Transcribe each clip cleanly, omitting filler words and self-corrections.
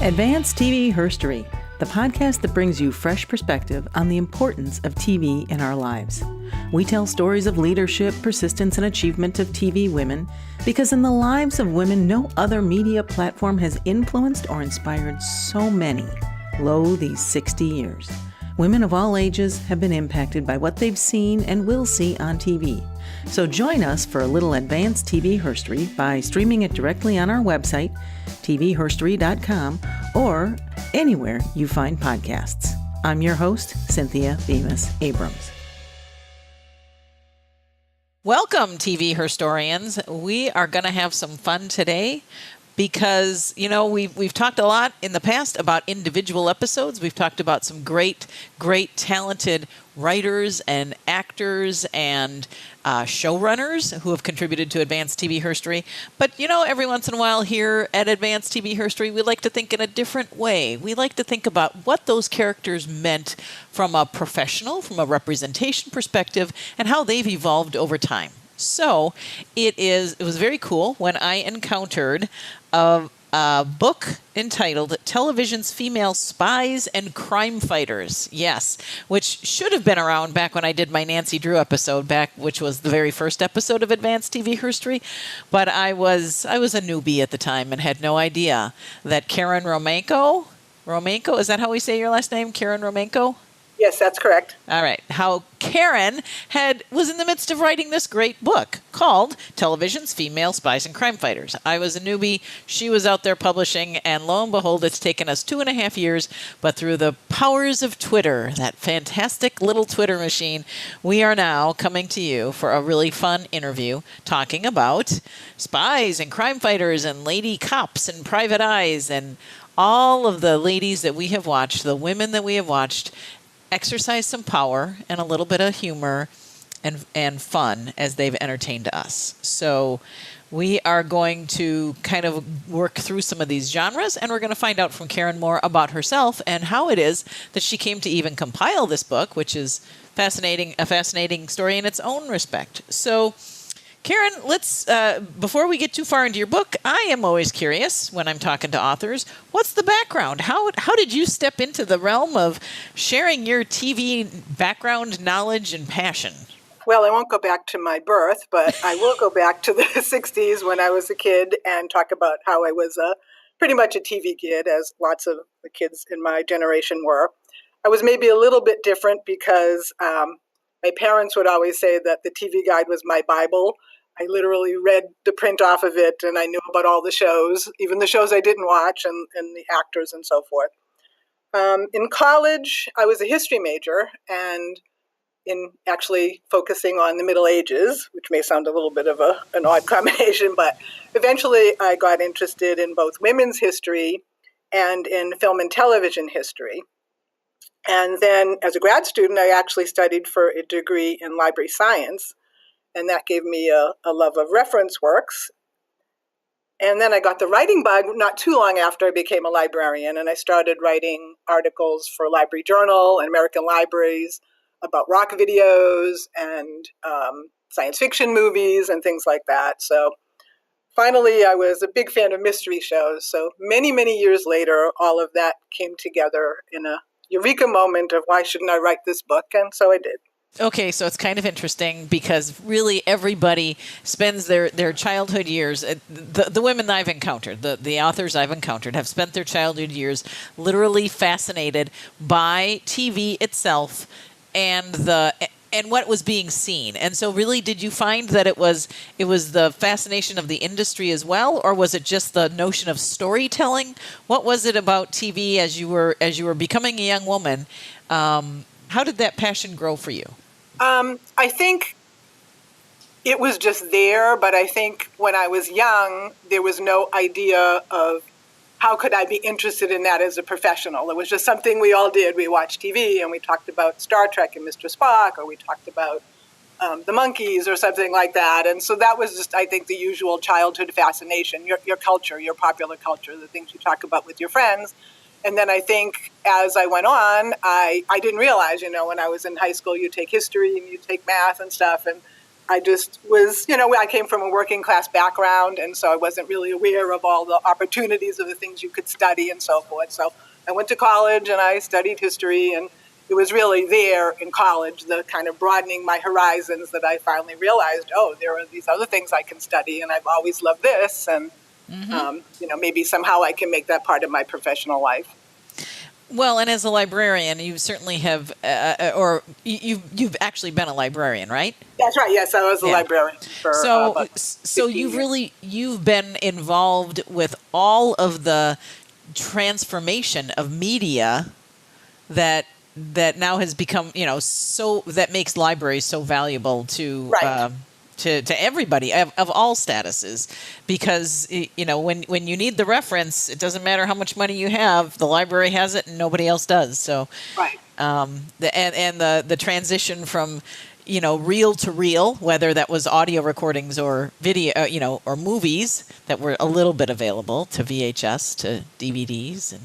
Advanced TV Herstory, the podcast that brings you fresh perspective on the importance of TV in our lives. We tell stories of leadership, persistence, and achievement of TV women because in the lives of women, no other media platform has influenced or inspired so many. Lo, these 60 years. Women of all ages have been impacted by what they've seen and will see on TV. So join us for a little Advanced TV Herstory by streaming it directly on our website, tvherstory.com, or anywhere you find podcasts. I'm your host, Cynthia Bemis Abrams. Welcome, TV Herstorians. We are going to have some fun today because, we've talked a lot in the past about individual episodes. We've talked about some great, talented writers and actors and showrunners who have contributed to Advanced TV Herstory. But, every once in a while here at Advanced TV Herstory, we like to think in a different way. We like to think about what those characters meant from a professional, from a representation perspective, and how they've evolved over time. So it was very cool when I encountered a book entitled Television's Female Spies and Crimefighters. Yes, which should have been around back when I did my Nancy Drew episode which was the very first episode of Advanced TV Herstory. But I was a newbie at the time and had no idea that Karen Romanko, is that how we say your last name? Karen Romanko? Yes, that's correct. All right. How Karen was in the midst of writing this great book called Television's Female Spies and Crimefighters. I was a newbie. She was out there publishing, and lo and behold, it's taken us 2.5 years. But through the powers of Twitter, that fantastic little Twitter machine, we are now coming to you for a really fun interview talking about spies and crime fighters and lady cops and private eyes and all of the ladies that we have watched, the women that we have watched, exercise some power and a little bit of humor and fun as they've entertained us. So we are going to kind of work through some of these genres, and we're going to find out from Karen more about herself and how it is that she came to even compile this book, which is a fascinating story in its own respect. So Karen, let's, before we get too far into your book, I am always curious when I'm talking to authors, what's the background? How did you step into the realm of sharing your TV background, knowledge, and passion? Well, I won't go back to my birth, but I will go back to the 60s when I was a kid and talk about how I was pretty much a TV kid, as lots of the kids in my generation were. I was maybe a little bit different because my parents would always say that the TV Guide was my Bible. I literally read the print off of it, and I knew about all the shows, even the shows I didn't watch, and the actors and so forth. In college, I was a history major, and in actually focusing on the Middle Ages, which may sound a little bit of an odd combination, but eventually I got interested in both women's history and in film and television history. And then as a grad student, I actually studied for a degree in library science, and that gave me a love of reference works. And then I got the writing bug not too long after I became a librarian, and I started writing articles for Library Journal and American Libraries about rock videos and science fiction movies and things like that. So finally, I was a big fan of mystery shows. So many, many years later, all of that came together in a eureka moment of why shouldn't I write this book? And so I did. Okay, so it's kind of interesting because really everybody spends their childhood years, the women I've encountered, the authors I've encountered have spent their childhood years literally fascinated by TV itself and what was being seen. And so really, did you find that it was the fascination of the industry as well, or was it just the notion of storytelling? What was it about TV as you were becoming a young woman? How did that passion grow for you? I think it was just there, but I think when I was young, there was no idea of how could I be interested in that as a professional. It was just something we all did. We watched TV and we talked about Star Trek and Mr. Spock, or we talked about the Monkees or something like that. And so that was just, I think, the usual childhood fascination, your culture, your popular culture, the things you talk about with your friends. And then I think as I went on, I didn't realize, when I was in high school, you take history and you take math and stuff. And I just was, I came from a working class background, and so I wasn't really aware of all the opportunities of the things you could study and so forth. So I went to college and I studied history, and it was really there in college, the kind of broadening my horizons, that I finally realized, oh, there are these other things I can study, and I've always loved this, and maybe somehow I can make that part of my professional life. Well, and as a librarian, you certainly have, you've actually been a librarian, right? That's right. Yes, I was a librarian for so you've been involved with all of the transformation of media that now has become, so that makes libraries so valuable to to everybody of all statuses, because when you need the reference, it doesn't matter how much money you have, the library has it and nobody else does. So the transition from reel to reel, whether that was audio recordings or video, or movies that were a little bit available, to VHS, to DVDs, and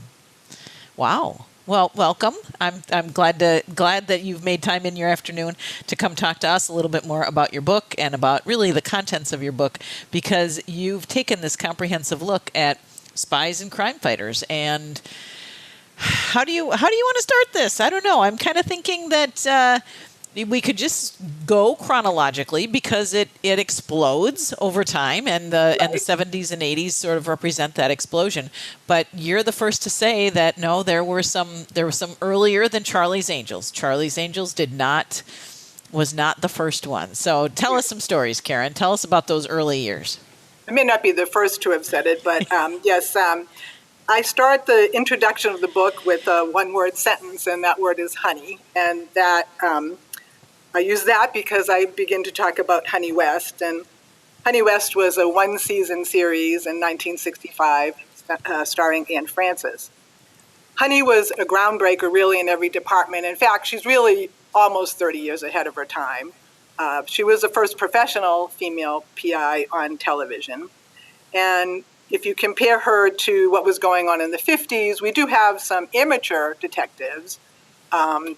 wow. Well, welcome. I'm glad that you've made time in your afternoon to come talk to us a little bit more about your book and about really the contents of your book, because you've taken this comprehensive look at spies and crime fighters. And how do you want to start this? I don't know. I'm kind of thinking that we could just go chronologically, because it explodes over time, and the 70s and 80s sort of represent that explosion. But you're the first to say that no, there were some earlier than Charlie's Angels. Charlie's Angels was not the first one. So tell us some stories, Karen. Tell us about those early years. I may not be the first to have said it, but yes. I start the introduction of the book with a one-word sentence, and that word is honey, and that. I use that because I begin to talk about Honey West, and Honey West was a one-season series in 1965 starring Anne Francis. Honey was a groundbreaker really in every department. In fact, she's really almost 30 years ahead of her time. She was the first professional female PI on television. And if you compare her to what was going on in the 50s, we do have some amateur detectives.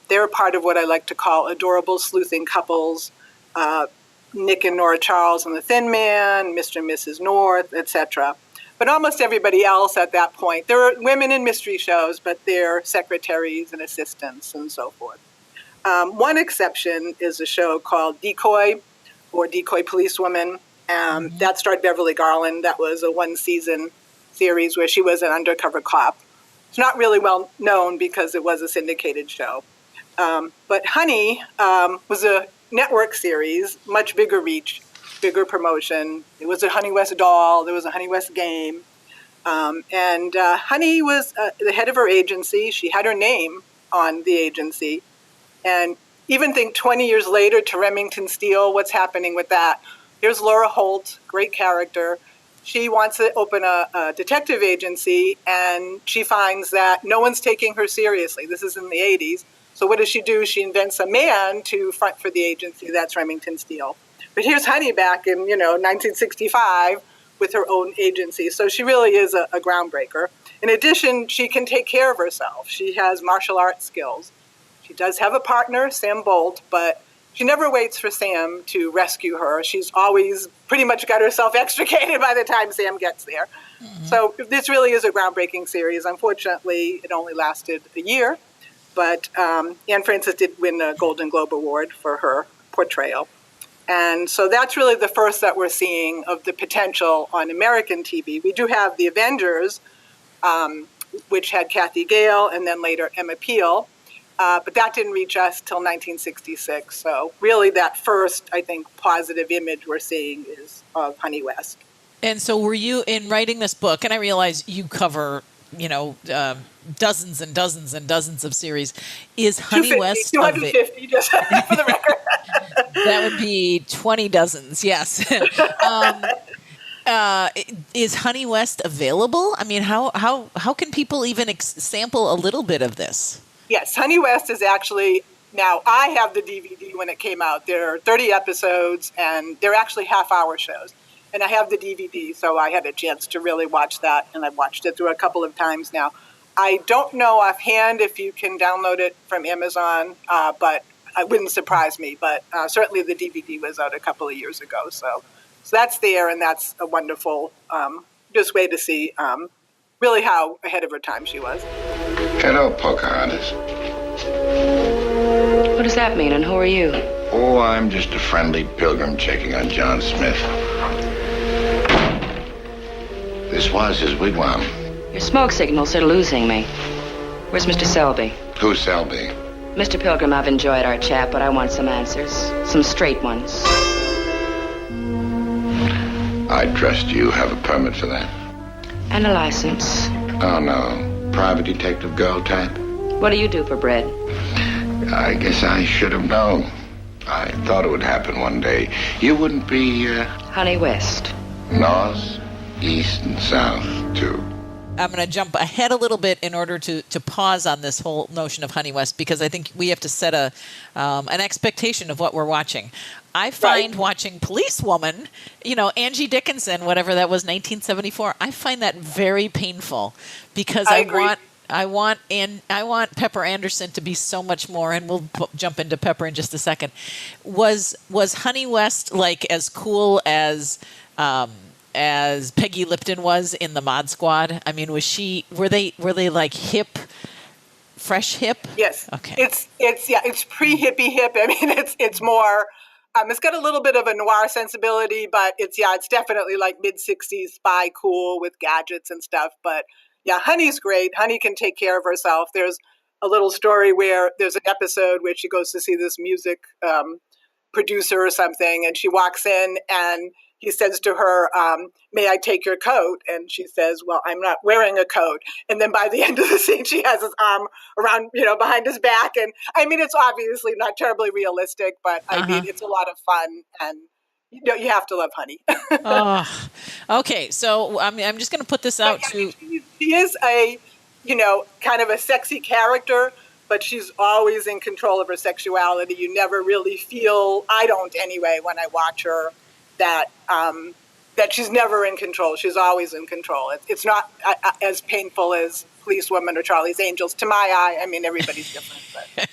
They're part of what I like to call adorable sleuthing couples, Nick and Nora Charles and the Thin Man, Mr. and Mrs. North, etc. But almost everybody else at that point, there are women in mystery shows, but they're secretaries and assistants and so forth. One exception is a show called Decoy, or Decoy Policewoman. That starred Beverly Garland. That was a one-season series where she was an undercover cop. It's not really well known because it was a syndicated show. But Honey was a network series, much bigger reach, bigger promotion. It was a Honey West doll. There was a Honey West game. And Honey was the head of her agency. She had her name on the agency. And even think 20 years later to Remington Steele, what's happening with that? Here's Laura Holt, great character. She wants to open a detective agency, and she finds that no one's taking her seriously. This is in the 80s. So what does she do? She invents a man to front for the agency. That's Remington Steele. But here's Honey back in 1965 with her own agency. So she really is a groundbreaker. In addition, she can take care of herself. She has martial arts skills. She does have a partner, Sam Bolt, but she never waits for Sam to rescue her. She's always pretty much got herself extricated by the time Sam gets there. Mm-hmm. So this really is a groundbreaking series. Unfortunately, it only lasted a year, but Anne Francis did win a Golden Globe Award for her portrayal. And so that's really the first that we're seeing of the potential on American TV. We do have The Avengers, which had Kathy Gale and then later Emma Peel. But that didn't reach us till 1966. So really that first, I think, positive image we're seeing is of Honey West. And so were you, in writing this book, and I realize you cover, dozens and dozens and dozens of series, is Honey West... 250, just for the record. That would be 20 dozens, yes. Is Honey West available? I mean, how can people even sample a little bit of this? Yes, Honey West is actually, now I have the DVD when it came out. There are 30 episodes, and they're actually half-hour shows. And I have the DVD, so I had a chance to really watch that, and I've watched it through a couple of times now. I don't know offhand if you can download it from Amazon, but it wouldn't surprise me. But certainly the DVD was out a couple of years ago. So that's there, and that's a wonderful just way to see really how ahead of her time she was. Hello, Pocahontas. What does that mean, and who are you? Oh, I'm just a friendly pilgrim checking on John Smith. This was his wigwam. Your smoke signals are losing me. Where's Mr. Selby? Who's Selby? Mr. Pilgrim, I've enjoyed our chat, but I want some answers. Some straight ones. I trust you have a permit for that. And a license. Oh, no. Private detective girl type? What do you do for bread? I guess I should have known. I thought it would happen one day. You wouldn't be, Honey West. North, east, and south, too. I'm going to jump ahead a little bit in order to pause on this whole notion of Honey West, because I think we have to set an expectation of what we're watching. I find watching Policewoman, Angie Dickinson, whatever that was, 1974, I find that very painful, because I want Pepper Anderson to be so much more, and we'll jump into Pepper in just a second. Was Honey West like as cool as Peggy Lipton was in the Mod Squad? I mean, were they like hip, fresh hip? Yes. Okay. It's pre-hippie hip. I mean, it's more. It's got a little bit of a noir sensibility, but it's definitely like mid-60s spy cool with gadgets and stuff. But yeah, Honey's great. Honey can take care of herself. There's a little story where there's an episode where she goes to see this music producer or something, and she walks in and he says to her, may I take your coat? And she says, well, I'm not wearing a coat. And then by the end of the scene, she has his arm around, behind his back. And I mean, it's obviously not terribly realistic, but I mean, it's a lot of fun, and you have to love Honey. Okay. So I'm just going to put this out to. She is a, kind of a sexy character, but she's always in control of her sexuality. You never really feel, I don't anyway, when I watch her, that she's never in control. She's always in control. It's not as painful as Policewoman or Charlie's Angels to my eye. I mean, everybody's different. But.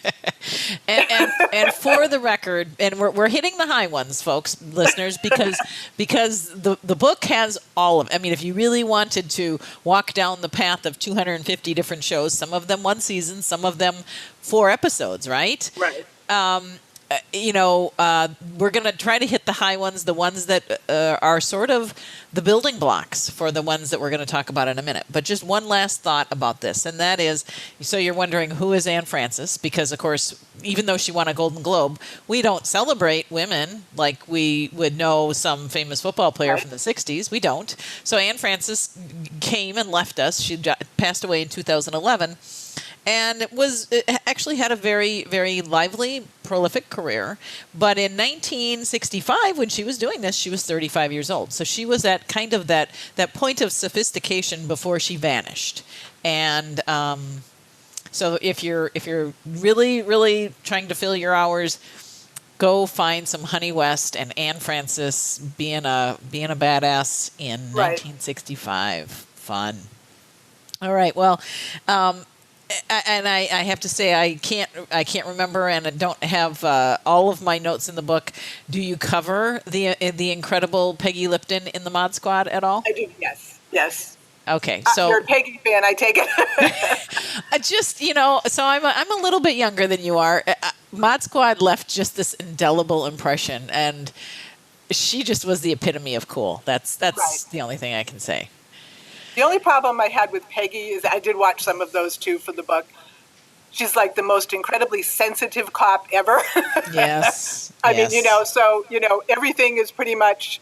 and for the record, and we're hitting the high ones, folks, listeners, because the book has all of. I mean, if you really wanted to walk down the path of 250 different shows, some of them one season, some of them 4 episodes, right? Right. We're going to try to hit the high ones, the ones that are sort of the building blocks for the ones that we're going to talk about in a minute. But just one last thought about this, and that is, so you're wondering, who is Anne Francis? Because, of course, even though she won a Golden Globe, we don't celebrate women like we would know some famous football player from the 60s. We don't. So Anne Francis came and left us. She passed away in 2011. And it actually had a very, very lively, prolific career. But in 1965, when she was doing this, she was 35 years old. So she was at kind of that point of sophistication before she vanished. And so if you're really, really trying to fill your hours, go find some Honey West and Anne Francis being a badass in 1965. Fun. All right. Well. And I have to say I can't remember, and I don't have all of my notes in the book. Do you cover the incredible Peggy Lipton in the Mod Squad at all? I do. Yes. Okay, so you're a Peggy fan, I take it. So I'm a little bit younger than you are. Mod Squad left just this indelible impression, and she just was the epitome of cool. That's the only thing I can say. The only problem I had with Peggy is I did watch some of those too for the book. She's like the most incredibly sensitive cop ever. Yes. I mean, so, everything is pretty much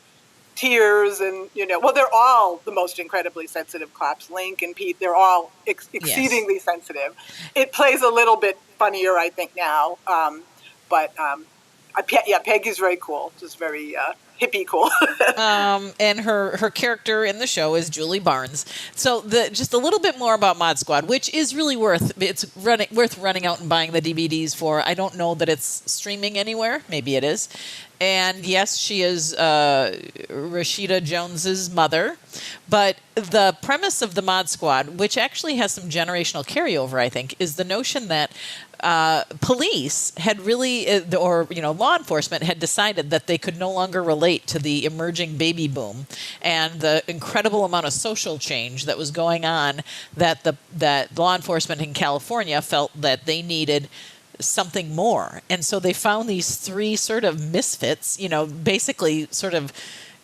tears and, they're all the most incredibly sensitive cops. Link and Pete, they're all exceedingly sensitive. It plays a little bit funnier, I think, now. But Peggy's very cool. Just very hippie cool. And her character in the show is Julie Barnes. So just a little bit more about Mod Squad, which is really worth running out and buying the DVDs for. I don't know that it's streaming anywhere. Maybe it is. And yes, she is Rashida Jones's mother. But the premise of the Mod Squad, which actually has some generational carryover, I think, is the notion that police had really, or law enforcement had decided that they could no longer relate to the emerging baby boom and the incredible amount of social change that was going on. That law enforcement in California felt that they needed something more, and so they found these three sort of misfits, basically sort of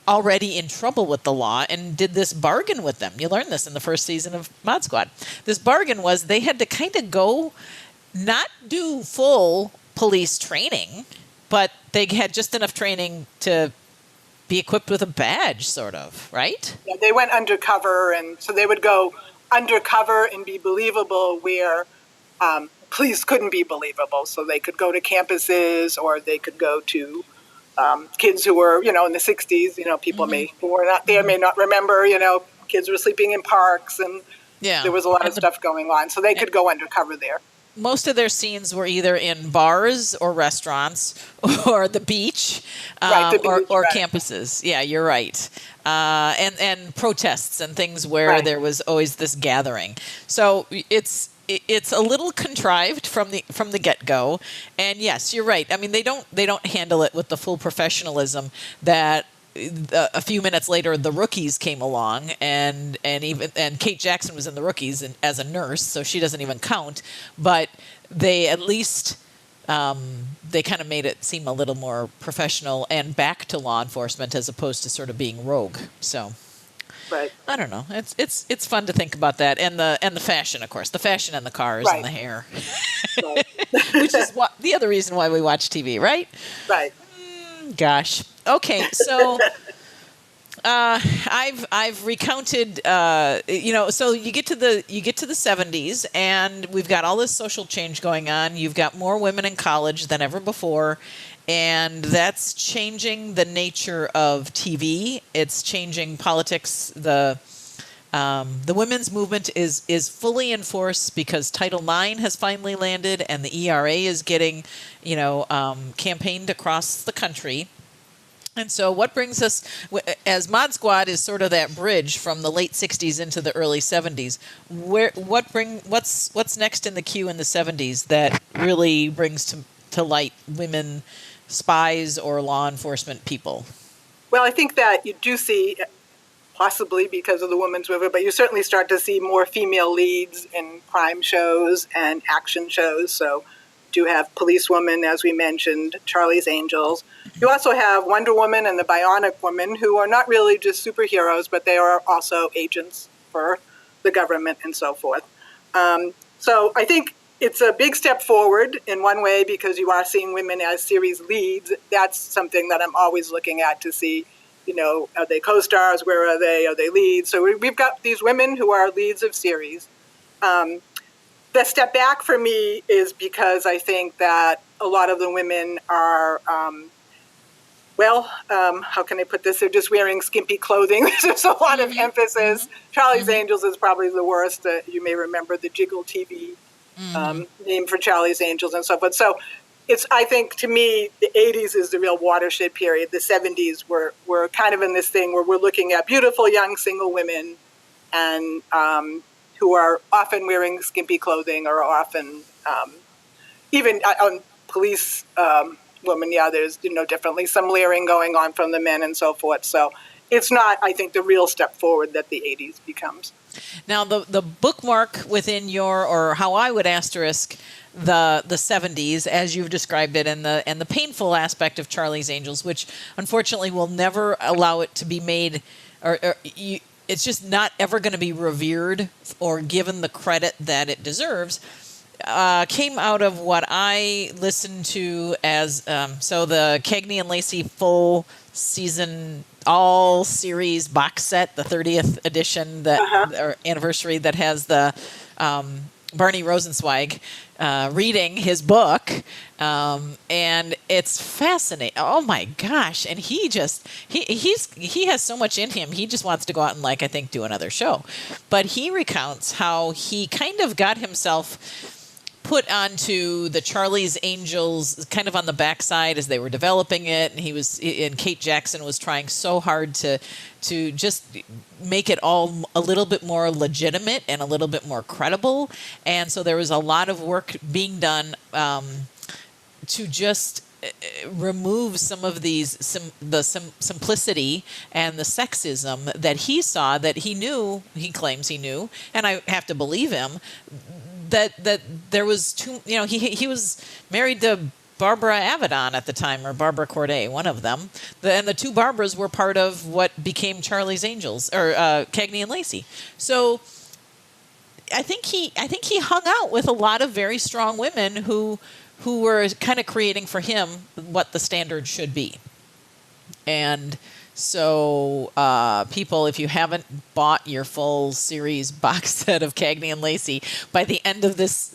already in trouble with the law, and did this bargain with them. You learn this in the first season of Mod Squad. This bargain was they had to kind of go, not do full police training, but they had just enough training to be equipped with a badge, sort of, right? Yeah, they went undercover, and so they would go undercover and be believable where police couldn't be believable. So they could go to campuses, or they could go to kids who were, in the 60s, people who were not there may not remember, kids were sleeping in parks, and there was a lot of stuff going on. So they could go undercover there. Most of their scenes were either in bars or restaurants or the beach, or campuses. Yeah, you're right. And protests and things where there was always this gathering. So it's a little contrived from the get-go. And yes, you're right. I mean, they don't handle it with the full professionalism that a few minutes later the Rookies came along, and Kate Jackson was in the Rookies as a nurse, so she doesn't even count. But they at least they kind of made it seem a little more professional and back to law enforcement as opposed to sort of being rogue. So. Right. I don't know. It's fun to think about that, and the fashion, of course, the fashion and the cars and the hair, which is the other reason why we watch TV, right? Right. Gosh. Okay. So I've recounted. So you get to the 70s, and we've got all this social change going on. You've got more women in college than ever before. And that's changing the nature of TV. It's changing politics. The women's movement is fully in force because Title IX has finally landed, and the ERA is getting, campaigned across the country. And so what brings us, as Mod Squad is sort of that bridge from the late 60s into the early 70s, what's next in the queue in the 70s that really brings to light women spies or law enforcement people? Well, I think that you do see, possibly because of the women's movement, but you certainly start to see more female leads in crime shows and action shows. So you do have Police Woman, as we mentioned, Charlie's Angels. You also have Wonder Woman and the Bionic Woman, who are not really just superheroes, but they are also agents for the government and so forth. So I think it's a big step forward in one way because you are seeing women as series leads. That's something that I'm always looking at to see, are they co-stars? Where are they? Are they leads? So we've got these women who are leads of series. The step back for me is because I think that a lot of the women are, how can I put this? They're just wearing skimpy clothing. There's a lot of emphasis. Charlie's Angels is probably the worst. You may remember the Jiggle TV name for Charlie's Angels and so forth. So I think to me, the 80s is the real watershed period. The 70s we're kind of in this thing where we're looking at beautiful young single women and who are often wearing skimpy clothing or often even on police women. Yeah, there's, definitely some layering going on from the men and so forth. So it's not, I think, the real step forward that the 80s becomes. Now, the bookmark within or how I would asterisk the 70s, as you've described it, and the painful aspect of Charlie's Angels, which unfortunately will never allow it to be made, it's just not ever going to be revered or given the credit that it deserves, came out of what I listened to as the Cagney and Lacey full season all series box set, the 30th edition or anniversary that has the Barney Rosenzweig reading his book, and it's fascinating. Oh my gosh! And he has so much in him. He just wants to go out and I think do another show. But he recounts how he kind of got himself put onto the Charlie's Angels kind of on the backside as they were developing it, and Kate Jackson was trying so hard to just make it all a little bit more legitimate and a little bit more credible. And so there was a lot of work being done to just remove some of these simplicity and the sexism that he saw, that he claims he knew, and I have to believe him, that there was too, he was married to Barbara Avedon at the time, or Barbara Corday, one of them, and the two Barbaras were part of what became Charlie's Angels, or Cagney and Lacey. So I think he hung out with a lot of very strong women who were kind of creating for him what the standard should be. And so people, if you haven't bought your full series box set of Cagney and Lacey, by the end of this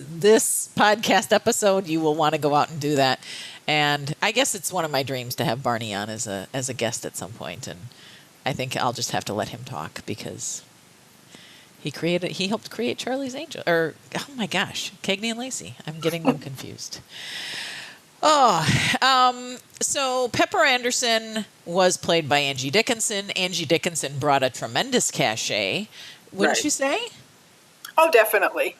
podcast episode, you will want to go out and do that. And I guess it's one of my dreams to have Barney on as a guest at some point. And I think I'll just have to let him talk, because he helped create Charlie's Angel, or, oh my gosh, Cagney and Lacey. I'm getting them confused. So Pepper Anderson was played by Angie Dickinson. Angie Dickinson brought a tremendous cachet, wouldn't you say? Oh, definitely.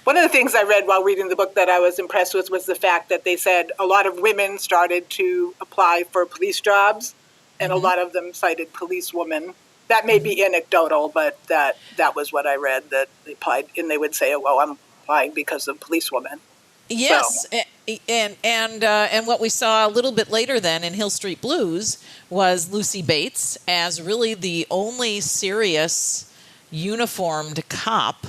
One of the things I read while reading the book that I was impressed with was the fact that they said a lot of women started to apply for police jobs, and a lot of them cited policewomen. That may be anecdotal, but that was what I read, that they applied, and they would say, "Oh, well, I'm applying because of policewomen." Yes, so. And what we saw a little bit later then in Hill Street Blues was Lucy Bates as really the only serious uniformed cop,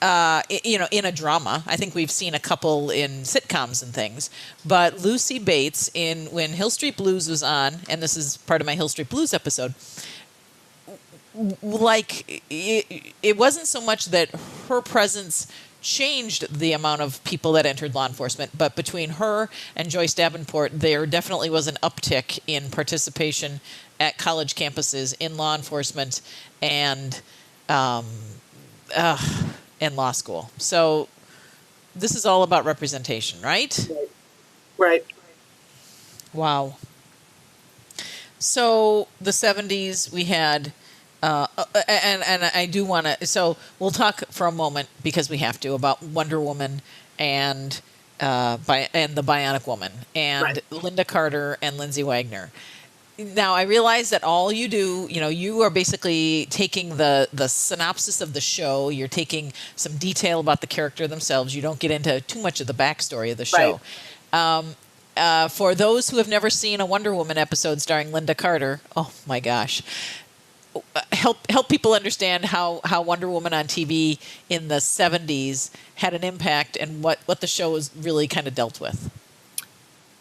in a drama. I think we've seen a couple in sitcoms and things, but Lucy Bates when Hill Street Blues was on, and this is part of my Hill Street Blues episode, like it wasn't so much that her presence changed the amount of people that entered law enforcement, but between her and Joyce Davenport, there definitely was an uptick in participation at college campuses in law enforcement and in law school. So this is all about representation, right? Right. Wow. So the 70s, we had and I do want to. So we'll talk for a moment, because we have to, about Wonder Woman and the Bionic Woman and Linda Carter and Lindsay Wagner. Now I realize that all you do, you are basically taking the synopsis of the show. You're taking some detail about the character themselves. You don't get into too much of the backstory of the show. Right. For those who have never seen a Wonder Woman episode starring Linda Carter, oh my gosh. Help people understand how Wonder Woman on TV in the 70s had an impact, and what the show was really kind of dealt with.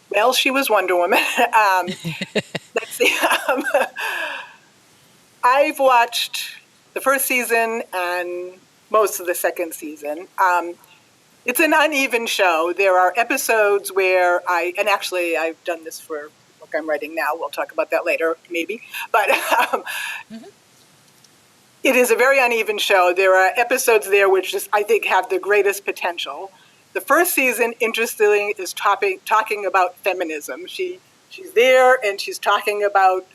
Well, she was Wonder Woman. Let's see. I've watched the first season and most of the second season. It's an uneven show. There are episodes where I've done this for book I'm writing now. We'll talk about that later, maybe. But it is a very uneven show. There are episodes there which I think have the greatest potential. The first season, interestingly, is talking about feminism. She's there and she's talking about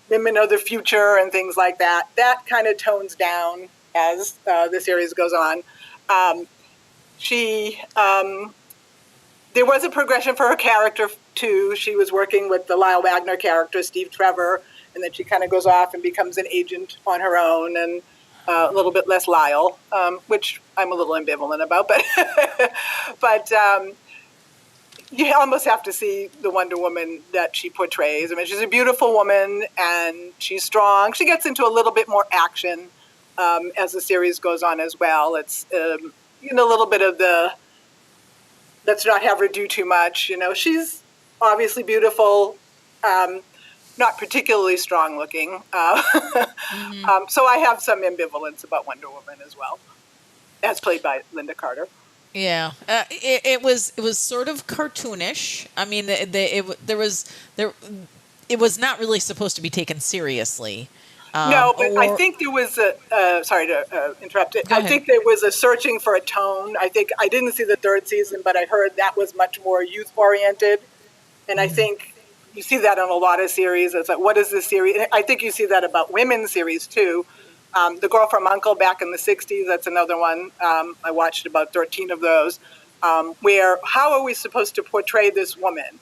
women of the future and things like that. That kind of tones down as the series goes on. There was a progression for her character, too. She was working with the Lyle Wagner character, Steve Trevor, and then she kind of goes off and becomes an agent on her own, and a little bit less Lyle, which I'm a little ambivalent about. But you almost have to see the Wonder Woman that she portrays. I mean, she's a beautiful woman, and she's strong. She gets into a little bit more action as the series goes on as well. It's a little bit of the let's not have her do too much. She's obviously beautiful, not particularly strong looking. So I have some ambivalence about Wonder Woman as well, as played by Linda Carter. Yeah, it was sort of cartoonish. I mean, it was not really supposed to be taken seriously. No, but I think there was sorry to interrupt it. I think there was a searching for a tone. I think I didn't see the third season, but I heard that was much more youth oriented. And I think you see that on a lot of series. It's like, what is this series? And I think you see that about women's series too. The Girl from U.N.C.L.E. back in the 60s, that's another one. I watched about 13 of those, where how are we supposed to portray this woman?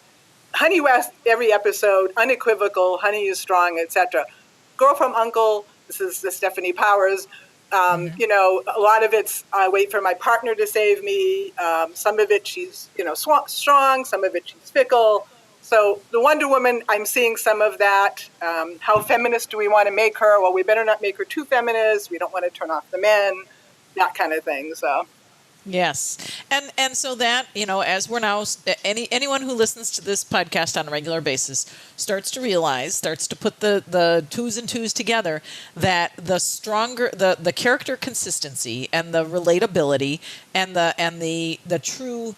Honey West, every episode, unequivocal, honey is strong, etc. Girl from U.N.C.L.E., this is the Stephanie Powers. You know, a lot of it's I wait for my partner to save me. Some of it she's, you know, strong. Some of it she's fickle. So the Wonder Woman, I'm seeing some of that. How feminist do we want to make her? Well, we better not make her too feminist. We don't want to turn off the men, that kind of thing. So. Yes. And so that, you know, as we're now, anyone who listens to this podcast on a regular basis starts to realize, starts to put the twos and twos together, that the stronger, the character consistency and the relatability and the true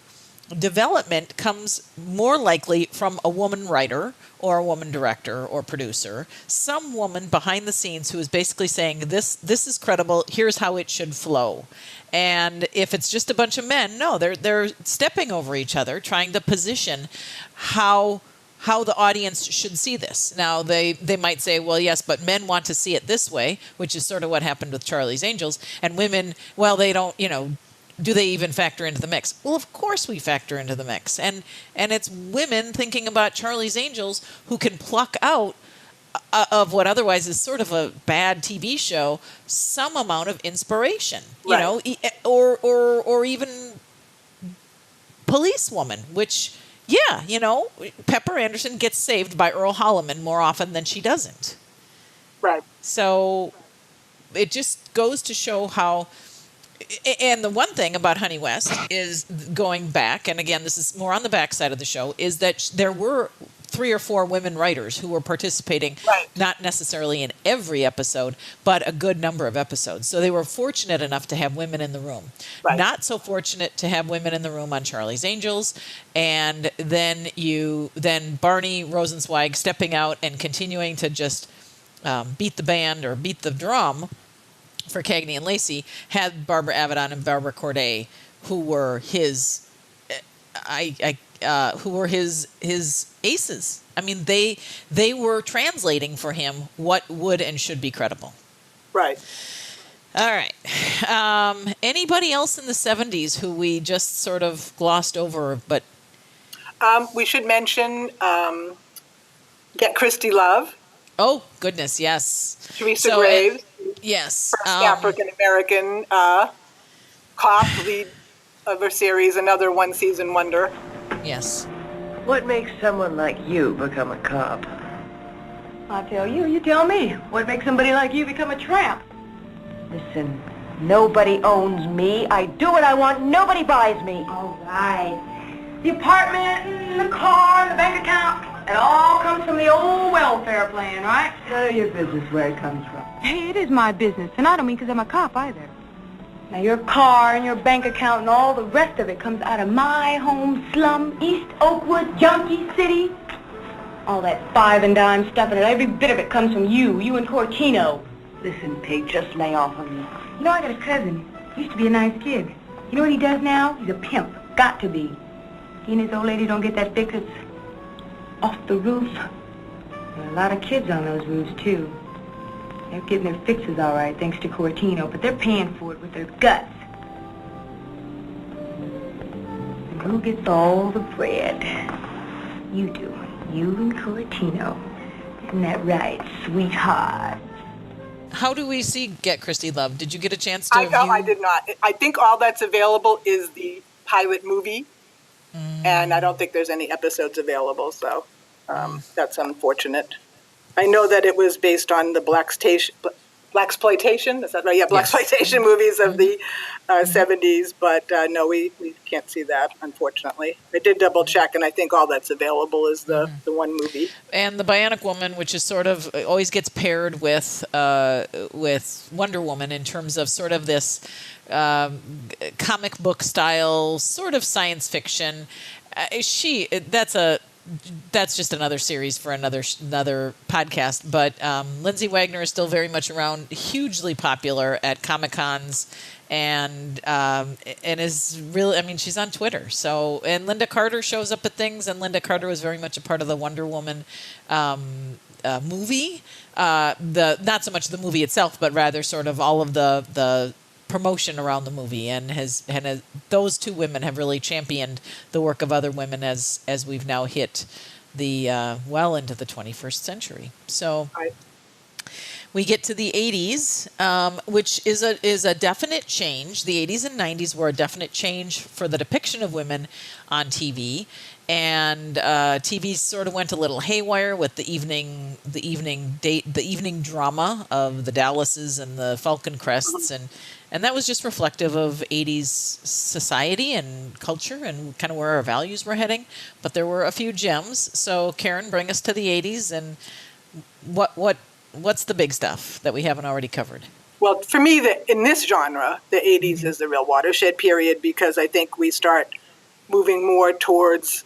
development comes more likely from a woman writer or a woman director or producer, some woman behind the scenes who is basically saying, this is credible, here's how it should flow. And if it's just a bunch of men, no, they're stepping over each other, trying to position how the audience should see this. Now, they might say, well, yes, but men want to see it this way, which is sort of what happened with Charlie's Angels, and women, well, they don't, you know, do they even factor into the mix? Well, of course we factor into the mix. And it's women thinking about Charlie's Angels who can pluck out of what otherwise is sort of a bad TV show some amount of inspiration, you know, or even Policewoman, which, yeah, you know, Pepper Anderson gets saved by Earl Holliman more often than she doesn't. Right. So it just goes to show how. And the one thing about Honey West is going back, and again, this is more on the back side of the show, is that there were 3 or 4 women writers who were participating, not necessarily in every episode, but a good number of episodes. So they were fortunate enough to have women in the room. Not so fortunate to have women in the room on Charlie's Angels, and then Barney Rosenzweig stepping out and continuing to just beat the band or beat the drum for Cagney and Lacey, had Barbara Avedon and Barbara Corday, who were his aces. I mean, they were translating for him what would and should be credible. Right. All right. Anybody else in the 70s who we just sort of glossed over, but we should mention Get Christy Love. Oh, goodness, yes. Teresa Graves. Yes. First African-American cop lead of her series, another one-season wonder. Yes. What makes someone like you become a cop? I tell you, you tell me. What makes somebody like you become a tramp? Listen, nobody owns me. I do what I want. Nobody buys me. All right. The apartment, the car, the bank account, it all comes from the old welfare plan, right? None of your business where it comes from. Hey, it is my business, and I don't mean because I'm a cop either. Now, your car and your bank account and all the rest of it comes out of my home slum, East Oakwood, Junkie City. All that 5 and dime stuff in it, every bit of it comes from you and Cortino. Listen, Pig, just lay off of me. You know, I got a cousin. He used to be a nice kid. You know what he does now? He's a pimp. Got to be. He and his old lady don't get that fix. It's off the roof. There are a lot of kids on those roofs, too. They're getting their fixes all right, thanks to Cortino, but they're paying for it with their guts. And who gets all the bread? You do. You and Cortino. Isn't that right, sweetheart? How do we see Get Christy Love? Did you get a chance to view? I did not. I think all that's available is the pilot movie, and I don't think there's any episodes available, so that's unfortunate. I know that it was based on the blaxploitation. Is that right? Yeah, blaxploitation movies of the 70s, but no, we can't see that, unfortunately. I did double check, and I think all that's available is the one movie. And the Bionic Woman, which is sort of always gets paired with Wonder Woman in terms of sort of this comic book style, sort of science fiction. that's just another series for another podcast. But Lindsay Wagner is still very much around, hugely popular at Comic-Cons, and is really, I mean, she's on Twitter. So, and Linda Carter shows up at things, and Linda Carter was very much a part of the Wonder Woman movie. Not so much the movie itself, but rather sort of all of the promotion around the movie, and those two women have really championed the work of other women as we've now hit the well into the 21st century. So we get to the 80s, which is a definite change. The 80s and 90s were a definite change for the depiction of women on TV. And TV sort of went a little haywire with the evening drama of the Dallases and the Falcon Crests, and that was just reflective of 80s society and culture and kind of where our values were heading. But there were a few gems. So Karen, bring us to the 80s, and what's the big stuff that we haven't already covered? Well, for me, in this genre, the 80s is the real watershed period, because I think we start moving more towards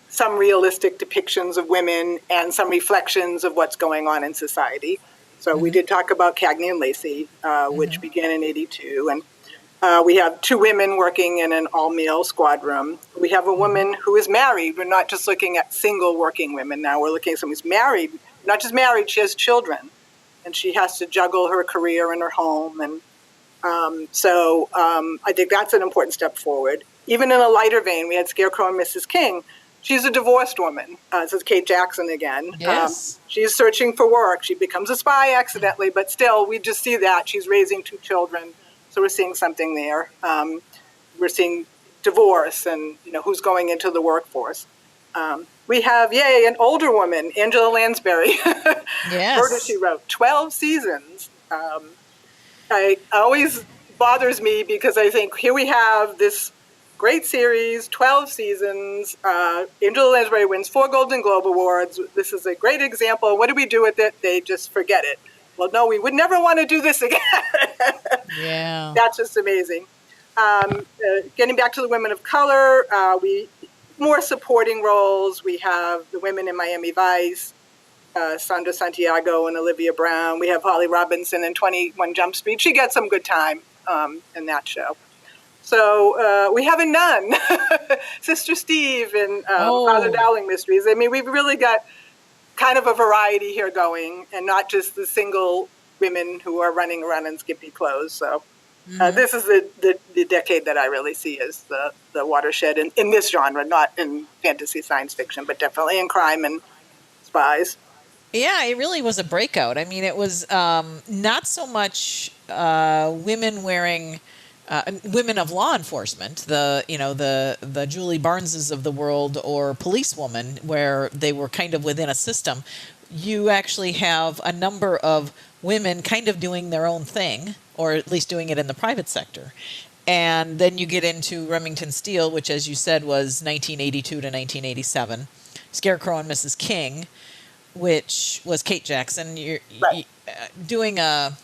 some realistic depictions of women and some reflections of what's going on in society. So we did talk about Cagney and Lacey, which began in 82. And we have two women working in an all-male squad room. We have a woman who is married. We're not just looking at single working women now. We're looking at someone who's married. Not just married, she has children. And she has to juggle her career and her home. And so I think that's an important step forward. Even in a lighter vein, we had Scarecrow and Mrs. King. She's a divorced woman. This is Kate Jackson again. Yes. She's searching for work. She becomes a spy accidentally, but still, we just see that. She's raising two children, so we're seeing something there. We're seeing divorce and, who's going into the workforce. We have, an older woman, Angela Lansbury. Yes. Murder, She Wrote, 12 seasons. It always bothers me because I think here we have this great series, 12 seasons. Angela Lansbury wins 4 Golden Globe Awards. This is a great example. What do we do with it? They just forget it. Well, no, we would never want to do this again. Yeah. That's just amazing. Getting back to the women of color, more supporting roles. We have the women in Miami Vice, Sandra Santiago and Olivia Brown. We have Holly Robinson in 21 Jump Street. She gets some good time in that show. So we have a nun, Sister Steve, and Father Dowling Mysteries. I mean, we've really got kind of a variety here going, and not just the single women who are running around in skimpy clothes. So this is the decade that I really see as the watershed in this genre, not in fantasy science fiction, but definitely in crime and spies. Yeah, it really was a breakout. I mean, it was not so much women wearing... women of law enforcement, the Julie Barneses of the world, or policewoman, where they were kind of within a system. You actually have a number of women kind of doing their own thing, or at least doing it in the private sector. And then you get into Remington Steele, which, as you said, was 1982 to 1987. Scarecrow and Mrs. King, which was Kate Jackson. You're doing a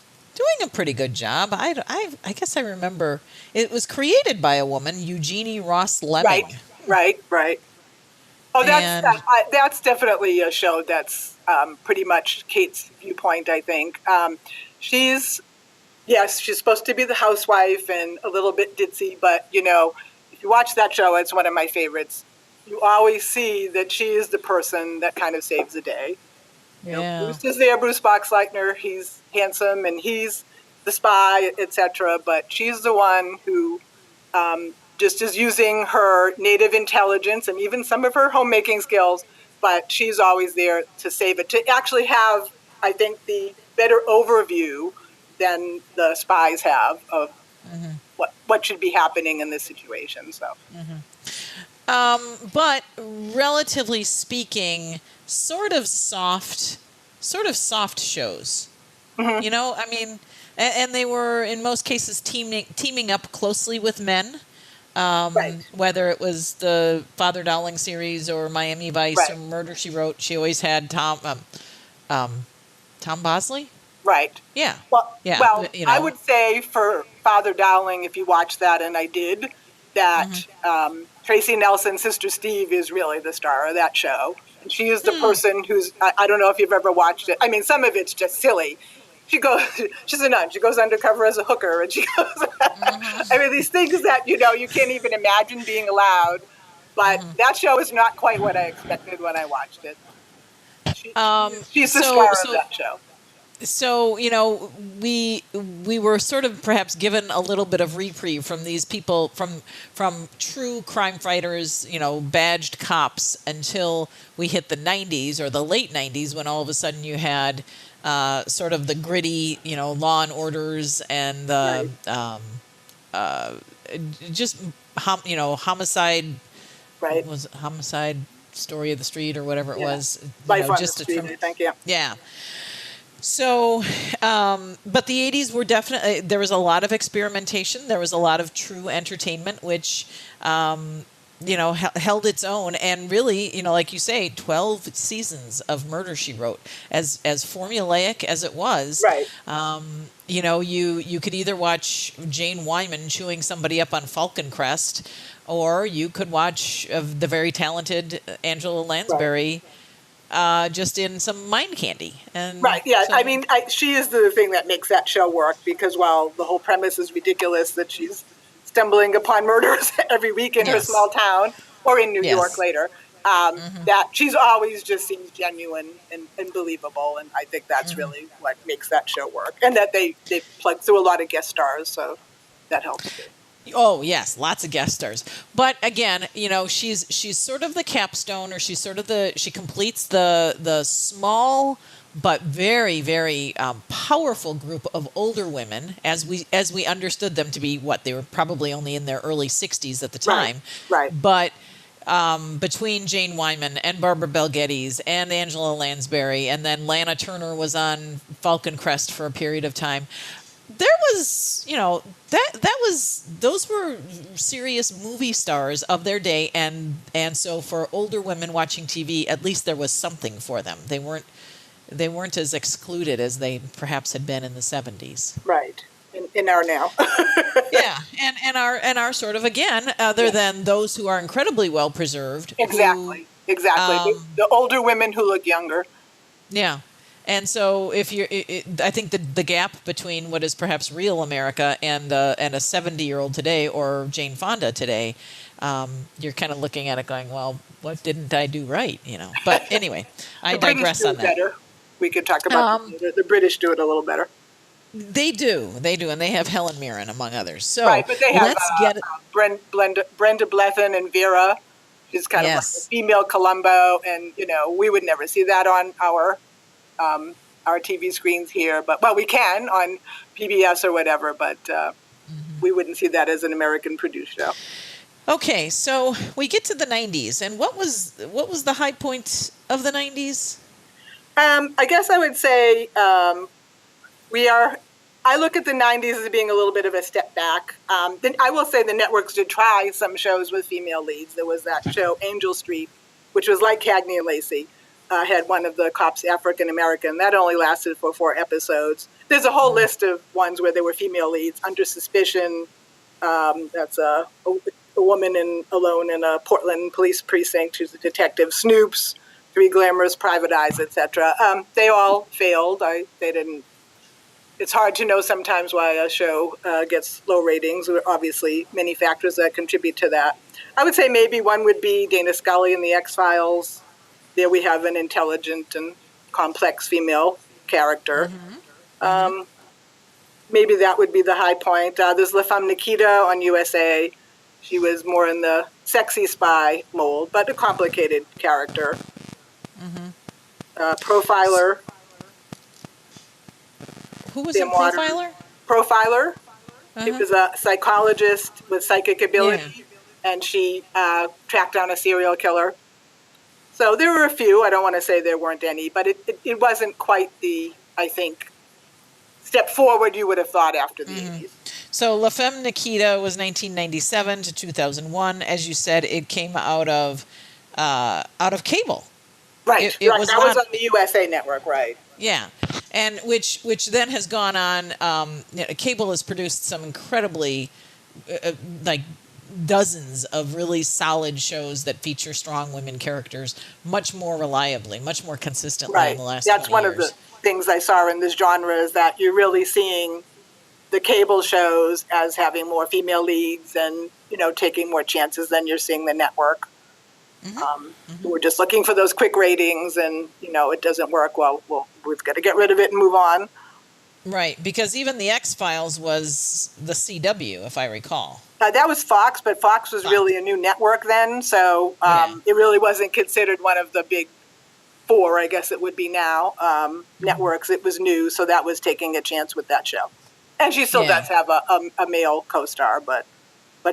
pretty good job. I guess I remember it was created by a woman, Eugenie Ross Lemming. Right. Oh, that's definitely a show that's pretty much Kate's viewpoint, I think. She's supposed to be the housewife and a little bit ditzy, but, if you watch that show, it's one of my favorites. You always see that she is the person that kind of saves the day. Yeah. Bruce is there, Bruce Boxleitner. He's handsome and he's the spy, etc. But she's the one who just is using her native intelligence and even some of her homemaking skills. But she's always there to save it, to actually have, I think, the better overview than the spies have of what should be happening in this situation. So. But relatively speaking, sort of soft shows. I mean, and they were in most cases teaming up closely with men. Whether it was the Father Dowling series or Miami Vice or Murder, She Wrote, she always had Tom Bosley. Right. Yeah. Well, I would say for Father Dowling, if you watch that, and I did, that Tracy Nelson's sister Steve is really the star of that show. And she is the person who's, I don't know if you've ever watched it. I mean, some of it's just silly. She's a nun. She goes undercover as a hooker, and she goes, I mean, these things that, you can't even imagine being allowed. But that show is not quite what I expected when I watched it. She's the star of that show. So, we were sort of perhaps given a little bit of reprieve from these people, from true crime fighters, badged cops, until we hit the 90s or the late 90s, when all of a sudden you had sort of the gritty, Law and Orders and the homicide. Right. Was it Homicide Story of the Street or whatever it was? Life on the Street, I think, yeah. Yeah. So, but the 80s were definitely, there was a lot of experimentation. There was a lot of true entertainment, which, held its own. And really, like you say, 12 seasons of Murder, She Wrote, as formulaic as it was. Right. You could either watch Jane Wyman chewing somebody up on Falcon Crest, or you could watch the very talented Angela Lansbury just in some mind candy. And right, yeah. So, I mean, she is the thing that makes that show work, because while the whole premise is ridiculous that she's stumbling upon murders every week in her small town or in New York later, that she's always just seems genuine and believable. And I think that's really what makes that show work. And that they plug through a lot of guest stars, so that helps too. Oh, yes, lots of guest stars. But again, she's sort of the capstone, or she completes the small but very, very powerful group of older women, as we understood them to be. They were probably only in their early 60s at the time. Right. But between Jane Wyman and Barbara Bel Geddes and Angela Lansbury, and then Lana Turner was on Falcon Crest for a period of time. There was, those were serious movie stars of their day, and so for older women watching TV, at least there was something for them. They weren't as excluded as they perhaps had been in the 70s. Right. In our now. Yeah, and our sort of, again, other than those who are incredibly well preserved. Exactly. The older women who look younger. Yeah. And so, I think the gap between what is perhaps real America and a 70-year-old today, or Jane Fonda today, you're kind of looking at it going, well, what didn't I do right? But anyway, I digress on that. Better. We could talk about the British do it a little better. They do, and they have Helen Mirren among others. So right, but they have Brenda Blethyn and Vera. She's kind of like a female Columbo, and we would never see that on our TV screens here, but we can on PBS or whatever, but we wouldn't see that as an American produced show. Okay, so we get to the 90s, and what was the high point of the 90s? I guess I would say I look at the 90s as being a little bit of a step back. Then I will say the networks did try some shows with female leads. There was that show Angel Street, which was like Cagney and Lacey. Had one of the cops African American. That only lasted for 4 episodes. There's a whole list of ones where there were female leads. Under Suspicion, that's a woman alone in a Portland police precinct who's a detective. Snoops, Three Glamorous Private Eyes, etc. They all failed. They didn't. It's hard to know sometimes why a show gets low ratings. There are obviously many factors that contribute to that. I would say maybe one would be Dana Scully in the X-Files. There we have an intelligent and complex female character. Maybe that would be the high point. There's La Femme Nikita on USA. She was more in the sexy spy mold, but a complicated character. Profiler. Who was in Profiler? Profiler. She was a psychologist with psychic ability, and she tracked down a serial killer. So there were a few. I don't want to say there weren't any, but it wasn't quite the, I think, step forward you would have thought after the 80s. So La Femme Nikita was 1997 to 2001. As you said, it came out of cable. Right. That was on the USA Network, right? Yeah, and which then has gone on. Cable has produced some incredibly dozens of really solid shows that feature strong women characters much more reliably, much more consistently in the last 20 years. That's one of the things I saw in this genre, is that you're really seeing the cable shows as having more female leads and, taking more chances than you're seeing the network. We're just looking for those quick ratings, and, it doesn't work. Well, we've got to get rid of it and move on. Right, because even the X-Files was the CW, if I recall. That was Fox, but Fox was really a new network then, so it really wasn't considered one of the big four, I guess it would be now, networks. It was new, so that was taking a chance with that show. And she still does have a male co-star, but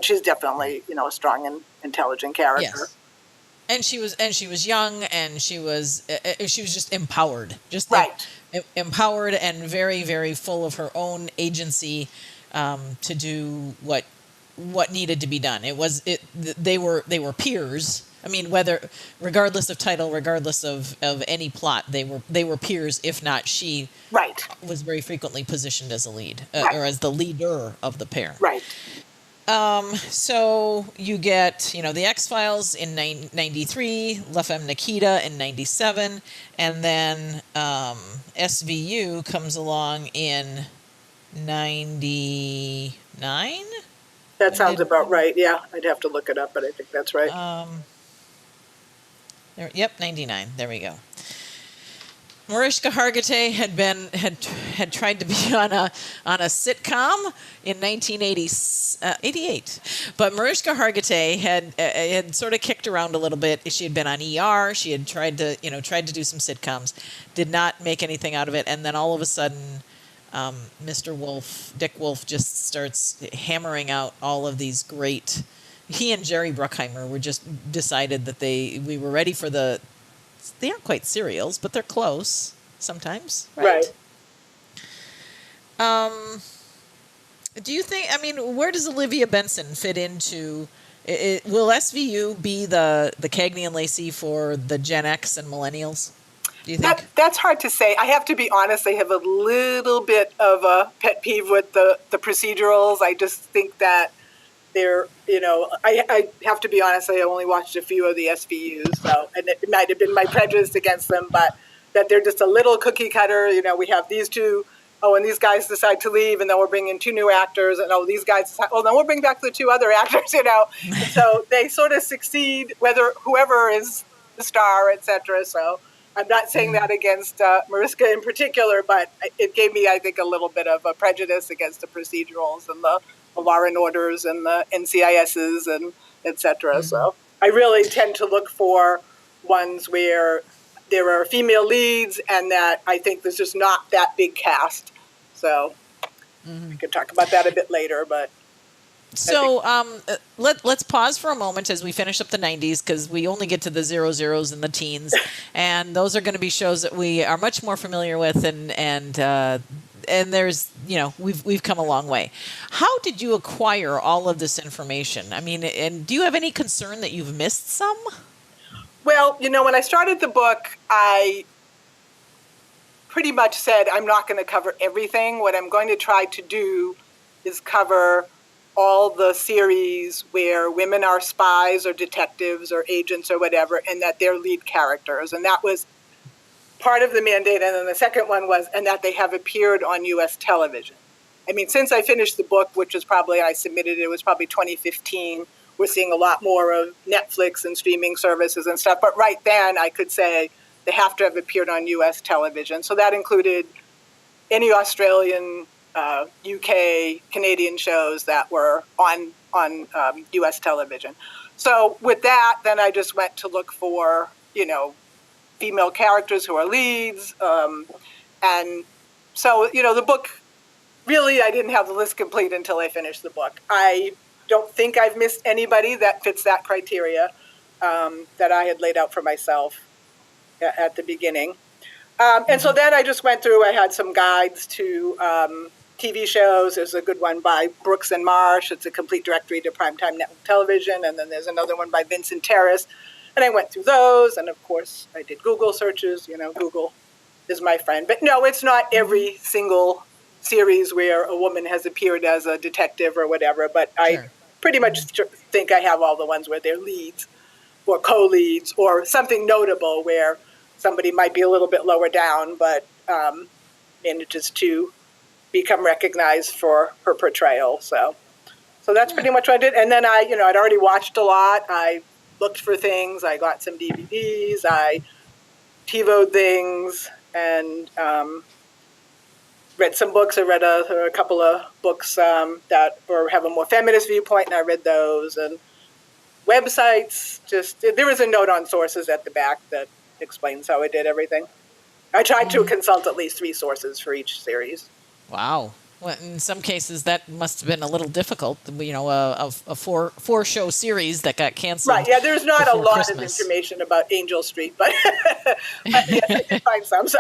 she's definitely, a strong and intelligent character. Yes. And she was young, and she was just empowered, empowered and very, very full of her own agency to do what needed to be done. They were peers. I mean, regardless of title, regardless of any plot, they were peers. If not, she was very frequently positioned as a lead or as the leader of the pair. Right. So you get, the X-Files in 93, La Femme Nikita in 97, and then SVU comes along in 99? That sounds about right. Yeah, I'd have to look it up, but I think that's right. 99. There we go. Mariska Hargitay had tried to be on a sitcom in 1988, but Mariska Hargitay had sort of kicked around a little bit. She had been on ER. She had tried to do some sitcoms, did not make anything out of it, and then all of a sudden, Mr. Wolf, Dick Wolf, just starts hammering out all of these great. He and Jerry Bruckheimer were just decided that we were ready for the. They aren't quite serials, but they're close sometimes, right? Do you think? I mean, where does Olivia Benson fit into? Will SVU be the Cagney and Lacey for the Gen X and millennials? Do you think? That's hard to say. I have to be honest. I have a little bit of a pet peeve with the procedurals. I just think that they're, I have to be honest, I only watched a few of the SVUs, and it might have been my prejudice against them, but that they're just a little cookie cutter. We have these two, and these guys decide to leave, and then we're bringing two new actors, and these guys decide, then we'll bring back the two other actors, So they sort of succeed, whoever is the star, etc. So I'm not saying that against Mariska in particular, but it gave me, I think, a little bit of a prejudice against the procedurals and the Law and Orders and the NCISs and etc. So I really tend to look for ones where there are female leads and that I think there's just not that big cast. So we could talk about that a bit later, but. So let's pause for a moment as we finish up the 90s, because we only get to the 00s and the teens, and those are going to be shows that we are much more familiar with, and there's, we've come a long way. How did you acquire all of this information? I mean, and do you have any concern that you've missed some? Well, when I started the book, I pretty much said I'm not going to cover everything. What I'm going to try to do is cover all the series where women are spies or detectives or agents or whatever, and that they're lead characters. And that was part of the mandate. And then the second one was, and that they have appeared on U.S. television. I mean, since I finished the book, which was I submitted it was probably 2015, we're seeing a lot more of Netflix and streaming services and stuff. But right then I could say they have to have appeared on U.S. television. So that included any Australian, UK, Canadian shows that were on U.S. television. So with that, then I just went to look for, female characters who are leads. And so, the book, really, I didn't have the list complete until I finished the book. I don't think I've missed anybody that fits that criteria that I had laid out for myself at the beginning. And so then I just went through, I had some guides to TV shows. There's a good one by Brooks and Marsh. It's a complete directory to primetime network television. And then there's another one by Vincent Terrace. And I went through those. And of course, I did Google searches. Google is my friend. But no, it's not every single series where a woman has appeared as a detective or whatever. But pretty much think I have all the ones where they're leads or co-leads or something notable where somebody might be a little bit lower down, but manages to become recognized for her portrayal. So that's pretty much what I did. And then I'd already watched a lot. I looked for things. I got some DVDs. I TiVo'd things and read some books. I read a couple of books that have a more feminist viewpoint, and I read those. And websites, there was a note on sources at the back that explains how I did everything. I tried to consult at least 3 sources for each series. Wow. Well, in some cases, that must have been a little difficult. A 4-show series that got canceled. Right. Yeah. There's not a lot Christmas. of information about Angel Street, but yes, I did find some. So.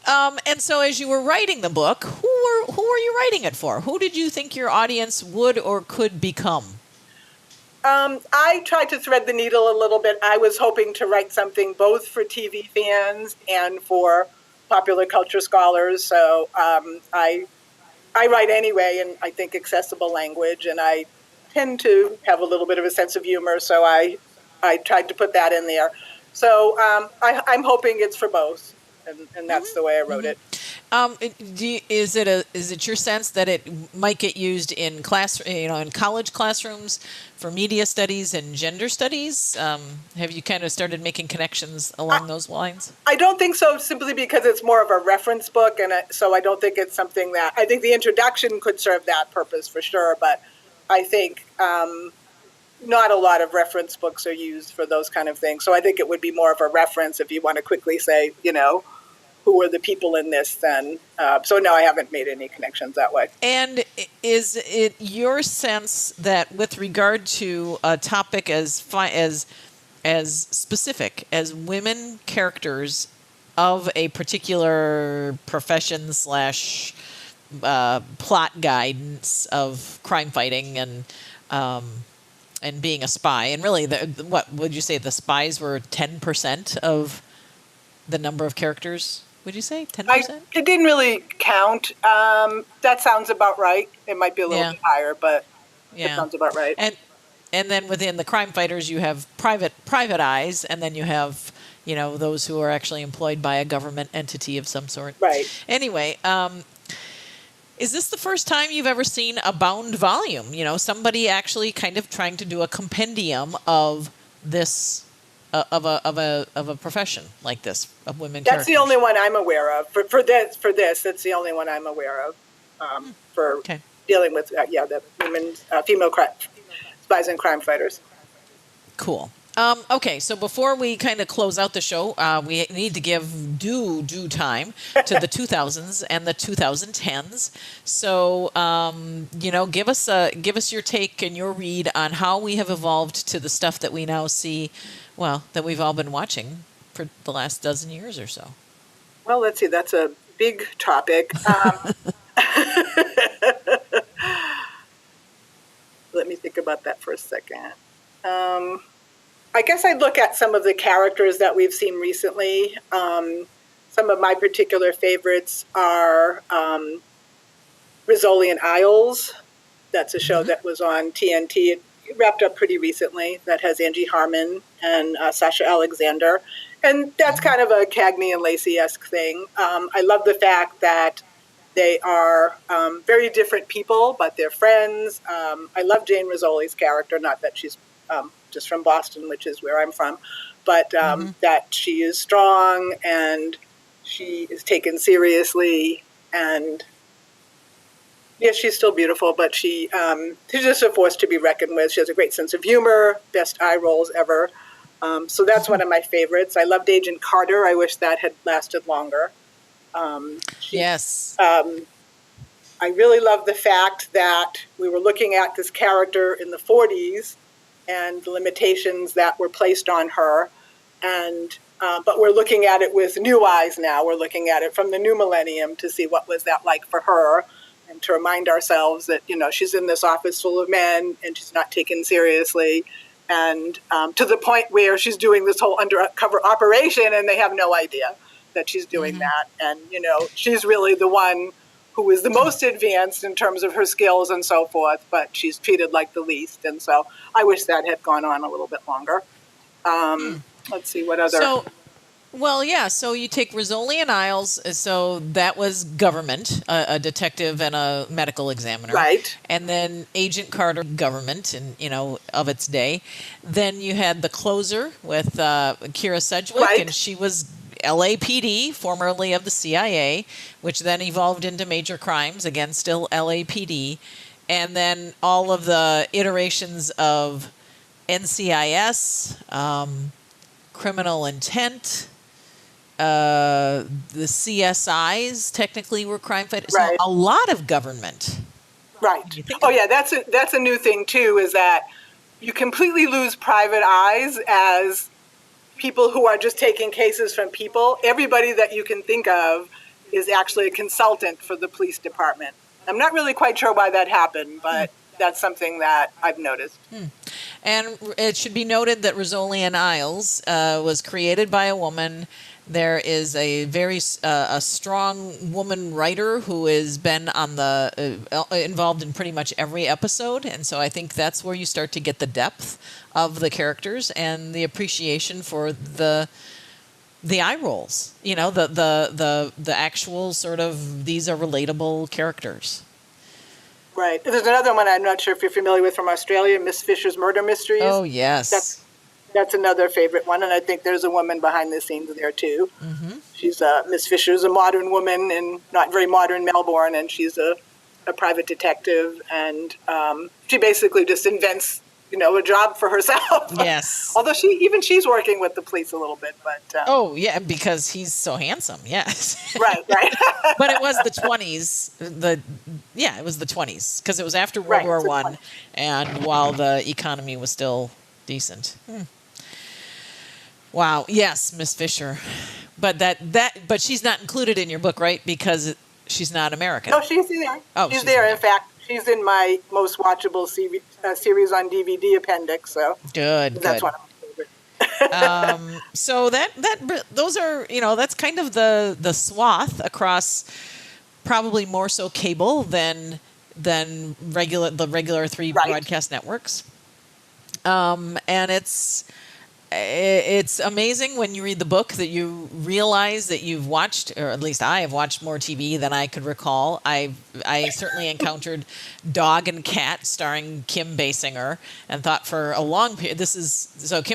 And so, as you were writing the book, who were you writing it for? Who did you think your audience would or could become? I tried to thread the needle a little bit. I was hoping to write something both for TV fans and for popular culture scholars. So I write anyway in, I think, accessible language, and I tend to have a little bit of a sense of humor. So I tried to put that in there. So I'm hoping it's for both, and that's the way I wrote it. Is it your sense that it might get used in in college classrooms for media studies and gender studies? Have you kind of started making connections along those lines? I don't think so, simply because it's more of a reference book, and so I don't think it's something that I think the introduction could serve that purpose for sure. But I think not a lot of reference books are used for those kind of things. So I think it would be more of a reference if you want to quickly say, who are the people in this then? So no, I haven't made any connections that way. And is it your sense that with regard to a topic as specific as women characters of a particular profession / plot guidance of crime fighting and being a spy, and really, what would you say, the spies were 10% of the number of characters? Would you say 10%? It didn't really count. That sounds about right. It might be a little bit higher, but it sounds about right. And then within the crime fighters, you have private eyes, and then you have those who are actually employed by a government entity of some sort. Right. Anyway, is this the first time you've ever seen a bound volume? Somebody actually kind of trying to do a compendium of this. Of a profession like this, of women. That's the only one I'm aware of for this. That's the only one I'm aware of for dealing with the women, female spies and crime fighters. Cool. Okay, so before we kind of close out the show, we need to give due time to the 2000s and the 2010s. So, give us your take and your read on how we have evolved to the stuff that we now see. Well, that we've all been watching for the last dozen years or so. Well, let's see. That's a big topic. Let me think about that for a second. I guess I'd look at some of the characters that we've seen recently. Some of my particular favorites are Rizzoli and Isles. That's a show that was on TNT. It wrapped up pretty recently. That has Angie Harmon and Sasha Alexander. And that's kind of a Cagney and Lacey-esque thing. I love the fact that they are very different people, but they're friends. I love Jane Rizzoli's character, not that she's just from Boston, which is where I'm from, but that she is strong and she is taken seriously, and yes, she's still beautiful, but she's just a force to be reckoned with. She has a great sense of humor, best eye rolls ever. So that's one of my favorites. I loved Agent Carter. I wish that had lasted longer. Yes. I really love the fact that we were looking at this character in the 40s and the limitations that were placed on her. And but we're looking at it with new eyes now. We're looking at it from the new millennium to see what was that like for her, and to remind ourselves that, she's in this office full of men and she's not taken seriously. And to the point where she's doing this whole undercover operation and they have no idea that she's doing that. And, she's really the one who is the most advanced in terms of her skills and so forth, but she's treated like the least. And so I wish that had gone on a little bit longer. Let's see what other. So you take Rizzoli and Isles. So that was government, a detective and a medical examiner. Right. And then Agent Carter, government, and of its day. Then you had The Closer with Kira Sedgwick, Right. and she was LAPD, formerly of the CIA, which then evolved into Major Crimes, again, still LAPD. And then all of the iterations of NCIS, Criminal Intent, the CSIs technically were crime fighters. Right. So a lot of government. Right. Oh, yeah, that's a new thing, too, is that you completely lose private eyes as people who are just taking cases from people. Everybody that you can think of is actually a consultant for the police department. I'm not really quite sure why that happened, but that's something that I've noticed. And it should be noted that Rizzoli and Isles was created by a woman. There is a very a strong woman writer who has been on the involved in pretty much every episode, and so I think that's where you start to get the depth of the characters and the appreciation for the eye rolls. The actual sort of, these are relatable characters. Right. There's another one I'm not sure if you're familiar with from Australia, Miss Fisher's Murder Mysteries. Oh, yes. That's another favorite one, and I think there's a woman behind the scenes there, too. Mm-hmm. She's Miss Fisher's a modern woman in not very modern Melbourne, and she's a private detective, and she basically just invents, a job for herself. Yes. Although she's working with the police a little bit, but... oh, yeah, because he's so handsome, yes. Right. But it was the 20s. It was the 20s, because it was after World War I, and while the economy was still decent. Wow. Yes, Miss Fisher, but but she's not included in your book, right? Because she's not American. No, she's there. Oh, she's there. In fact, she's in my most watchable series on DVD appendix. So that's one of my favorites. So those are that's kind of the swath across, probably more so cable than the regular three broadcast networks. And it's amazing when you read the book that you realize that you've watched, or at least I have watched, more TV than I could recall. I certainly encountered Dog and Cat starring Kim Basinger, and thought for a long period, Kim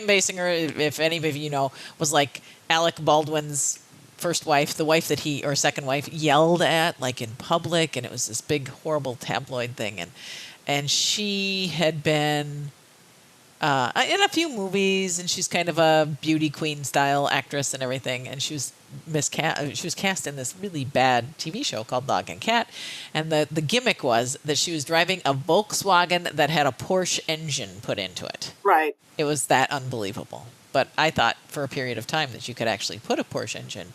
Basinger, if any of you know, was like Alec Baldwin's first wife, the wife that or second wife, yelled at like in public, and it was this big horrible tabloid thing, and she had been in a few movies, and she's kind of a beauty queen style actress and everything. And she was cast in this really bad TV show called Dog and Cat. And the gimmick was that she was driving a Volkswagen that had a Porsche engine put into it. Right. It was that unbelievable. But I thought for a period of time that you could actually put a Porsche engine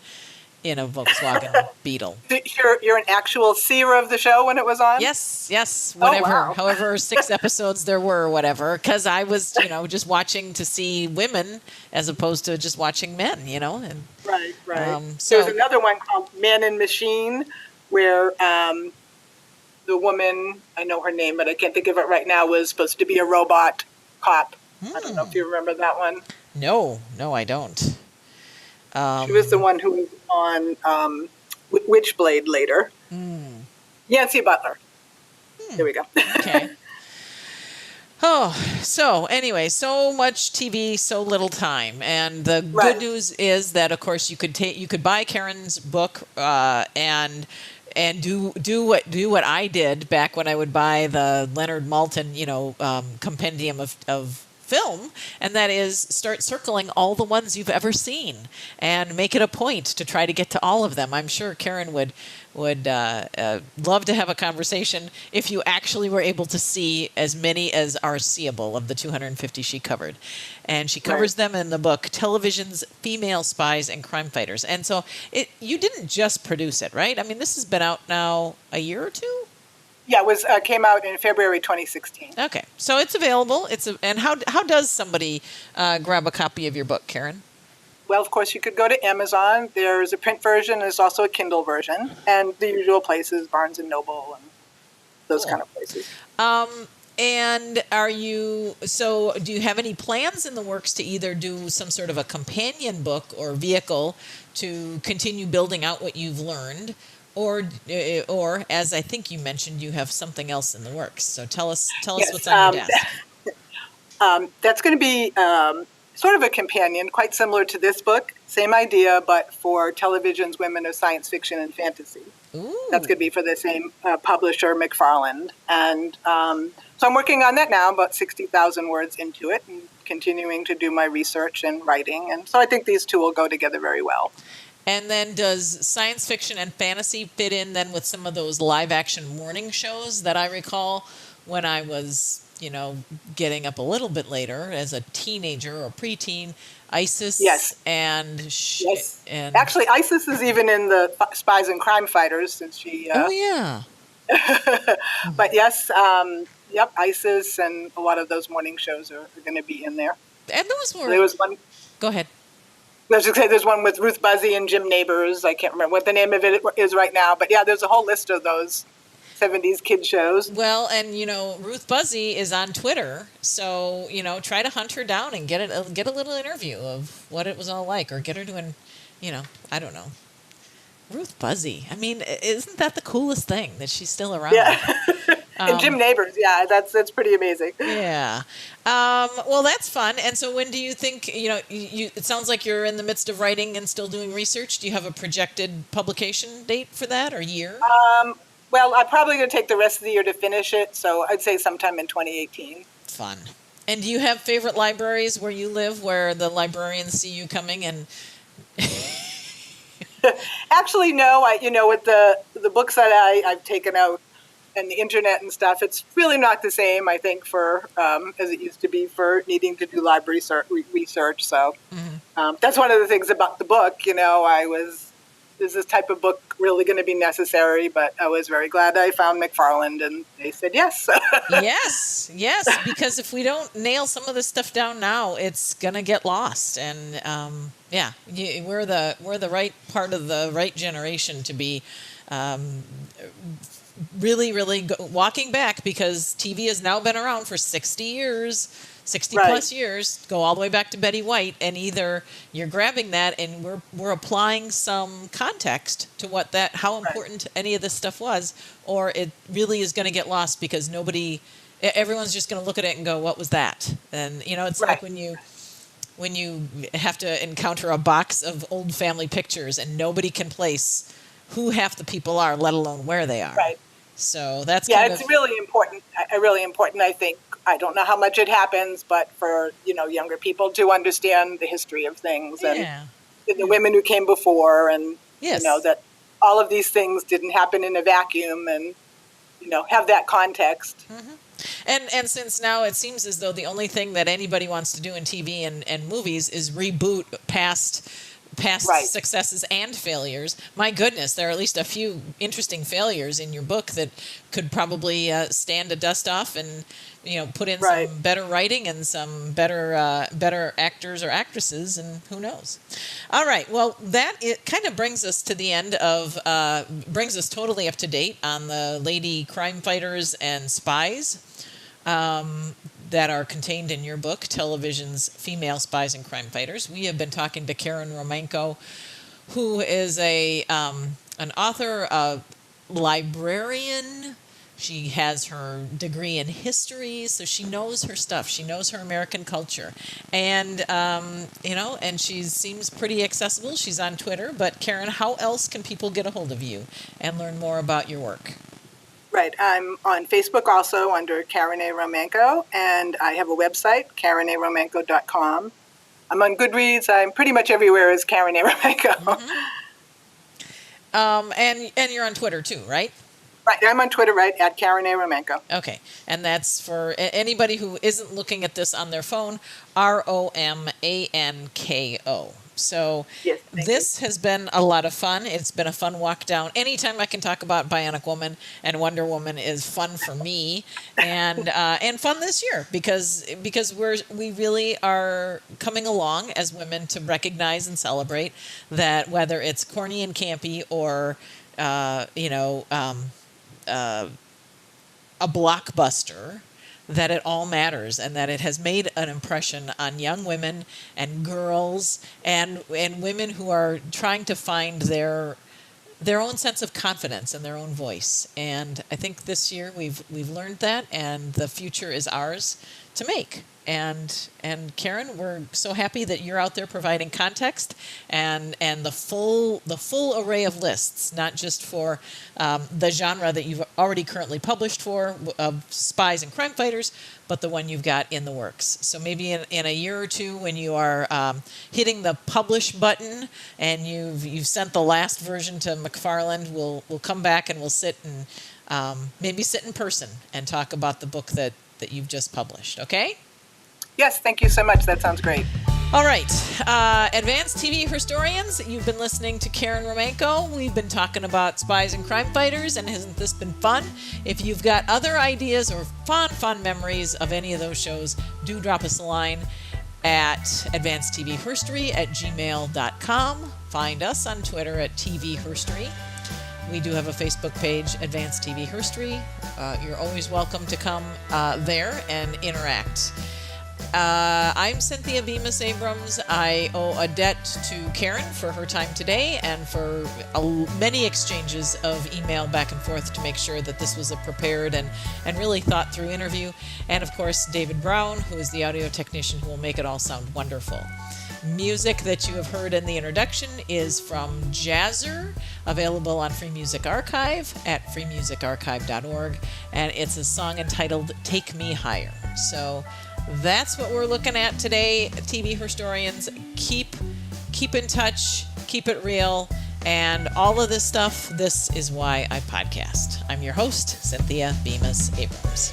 in a Volkswagen Beetle. You're an actual seer of the show when it was on? Yes. Whatever, wow. However 6 episodes there were, or whatever. Because I was, just watching to see women as opposed to just watching men, And Right. So there's another one called Man and Machine, where the woman, I know her name, but I can't think of it right now, was supposed to be a robot cop. I don't know if you remember that one. No, I don't. She was the one who was on Witchblade later. Yancy Butler. There we go. Okay. Oh, so anyway, so much TV, so little time, and the good news is that, of course, you could buy Karen's book and do what I did back when I would buy the Leonard Maltin compendium of film, and that is start circling all the ones you've ever seen and make it a point to try to get to all of them. I'm sure Karen would love to have a conversation if you actually were able to see as many as are seeable of the 250 she covered. And she covers them in the book, Television's Female Spies and Crime Fighters. And so you didn't just produce it, right? I mean, this has been out now a year or two? Yeah, it came out in February 2016. Okay, so it's available. And how does somebody grab a copy of your book, Karen? Well, of course, you could go to Amazon. There's a print version. There's also a Kindle version. And the usual places, Barnes & Noble and those kind of places. And do you have any plans in the works to either do some sort of a companion book or vehicle to continue building out what you've learned? Or as I think you mentioned, you have something else in the works. So tell us what's on your desk. That's going to be sort of a companion, quite similar to this book. Same idea, but for television's women of science fiction and fantasy. Ooh. That's going to be for the same publisher, McFarland. And so I'm working on that now, about 60,000 words into it, and continuing to do my research and writing. And so I think these two will go together very well. And then does science fiction and fantasy fit in then with some of those live action morning shows that I recall when I was, getting up a little bit later as a teenager or preteen? ISIS. Yes. Yes. And actually, ISIS is even in the Spies and Crimefighters since she. Oh yeah. But yes, ISIS and a lot of those morning shows are going to be in there. And those were. There was one. Go ahead. I was going to say there's one with Ruth Buzzy and Jim Neighbors. I can't remember what the name of it is right now, but yeah, there's a whole list of those 70s kid shows. Well, and Ruth Buzzy is on Twitter, so try to hunt her down and get a little interview of what it was all like, or get her to I don't know. Ruth Buzzy. I mean, isn't that the coolest thing that she's still around? Yeah. And Jim Neighbors, yeah, that's pretty amazing. Yeah. Well, that's fun. And so when do you think, it sounds like you're in the midst of writing and still doing research. Do you have a projected publication date for that or year? Well, I'm probably going to take the rest of the year to finish it, so I'd say sometime in 2018. Fun. And do you have favorite libraries where you live, where the librarians see you coming and... Actually, no. With the books that I've taken out and the internet and stuff, it's really not the same, I think, for as it used to be for needing to do library research. So that's one of the things about the book. Is this type of book really going to be necessary? But I was very glad I found McFarland, and they said yes. Yes, because if we don't nail some of this stuff down now, it's going to get lost. And we're the right part of the right generation to be really, really walking back, because TV has now been around for 60 plus years, go all the way back to Betty White, and either you're grabbing that and we're applying some context to how important any of this stuff was, or it really is going to get lost because everyone's just going to look at it and go, what was that? And it's like when you have to encounter a box of old family pictures and nobody can place who half the people are, let alone where they are. Right. So that's it's really important. Really important, I think. I don't know how much it happens, but for younger people to understand the history of things and the women who came before, and that all of these things didn't happen in a vacuum, and have that context. Mm-hmm. And since now it seems as though the only thing that anybody wants to do in TV and movies is reboot past successes and failures. My goodness, there are at least a few interesting failures in your book that could probably stand a dust off and put in some better writing and some better actors or actresses, and who knows. All right, well, it kind of brings us to the end of brings us totally up to date on the lady crime fighters and spies that are contained in your book, Television's Female Spies and Crime Fighters. We have been talking to Karen Romanko, who is an author, a librarian. She has her degree in history, so she knows her stuff. She knows her American culture. And, and she seems pretty accessible. She's on Twitter. But, Karen, how else can people get a hold of you and learn more about your work? Right. I'm on Facebook also under Karen A. Romanko, and I have a website, karenaromanko.com. I'm on Goodreads. I'm pretty much everywhere as Karen A. Romanko. Mm-hmm. And you're on Twitter too, right? Right. I'm on Twitter, right, at Karen A. Romanko. Okay. And that's for anybody who isn't looking at this on their phone, Romanko. So Yes, thank this has been a lot of fun. It's been a fun walk down. Anytime I can talk about Bionic Woman and Wonder Woman is fun for me, and fun this year because we really are coming along as women to recognize and celebrate that whether it's corny and campy or a blockbuster, that it all matters and that it has made an impression on young women and girls and women who are trying to find their own sense of confidence and their own voice. And I think this year we've learned that, and the future is ours to make. And Karen, we're so happy that you're out there providing context and the full array of lists, not just for the genre that you've already currently published for of Spies and Crimefighters, but the one you've got in the works. So maybe in a year or two, when you are hitting the publish button and you've sent the last version to McFarland, we'll come back and we'll sit and maybe sit in person and talk about the book that you've just published. Okay? Yes, thank you so much. That sounds great. All right. Advanced TV Herstories, you've been listening to Karen Romanko. We've been talking about Spies and Crimefighters, and hasn't this been fun? If you've got other ideas or fun memories of any of those shows, do drop us a line at advancedtvherstory@gmail.com. Find us on Twitter at TV Herstory. We do have a Facebook page, Advanced TV Herstory. You're always welcome to come there and interact. I'm Cynthia Bemis Abrams. I owe a debt to Karen for her time today and for many exchanges of email back and forth to make sure that this was a prepared and really thought through interview. And of course, David Brown, who is the audio technician who will make it all sound wonderful. Music that you have heard in the introduction is from Jazzer, available on Free Music Archive at freemusicarchive.org, and it's a song entitled Take Me Higher. So that's what we're looking at today, TV Herstories. Keep in touch, keep it real, and all of this stuff. This is why I podcast. I'm your host, Cynthia Bemis Abrams.